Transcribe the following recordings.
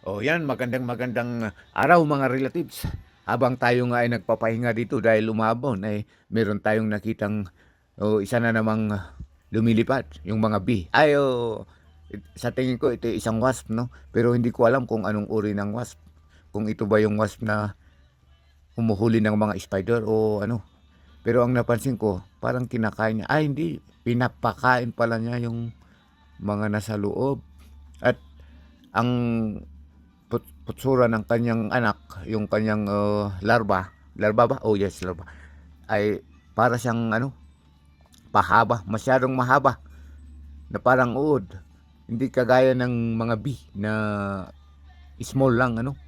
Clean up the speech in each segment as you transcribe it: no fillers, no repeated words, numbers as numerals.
O yan, magandang araw mga relatives. Habang tayo nga ay nagpapahinga dito dahil umabon, ay meron tayong nakitang isa na namang lumilipad, yung mga bee. Sa tingin ko ito ay isang wasp, no? Pero hindi ko alam kung anong uri ng wasp. Kung ito ba yung wasp na humuhuli ng mga spider o ano. Pero ang napansin ko, parang kinakain niya. Ay, hindi. Pinapakain pala niya yung mga nasa loob. At ang putsura ng kanyang anak, yung kanyang larva, larva ba? Oh yes, larva. Ay para siyang ano, pahaba, masyadong mahaba na parang uod. Hindi kagaya ng mga bee na small lang ano.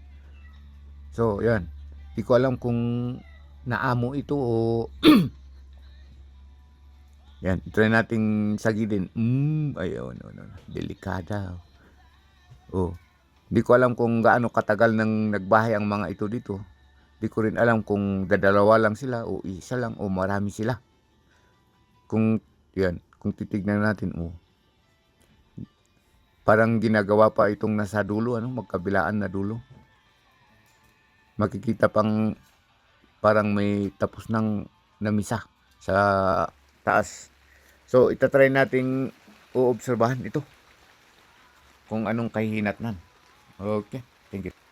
So, yan. Hindi ko alam kung naamo ito o yan, try nating sagilin. Ayun, no, no, no. Delikada. Oh. Hindi ko alam kung gaano katagal nang nagbahay ang mga ito dito. Di ko rin alam kung dadalawa lang sila o isa lang o marami sila. Kung yan, kung titignan natin, parang ginagawa pa itong nasa dulo, ano, magkabilaan na dulo. Makikita pang parang may tapos ng namisa sa taas. So, itatry nating uobserbahan ito kung anong kahihinatnan. Okay, thank you.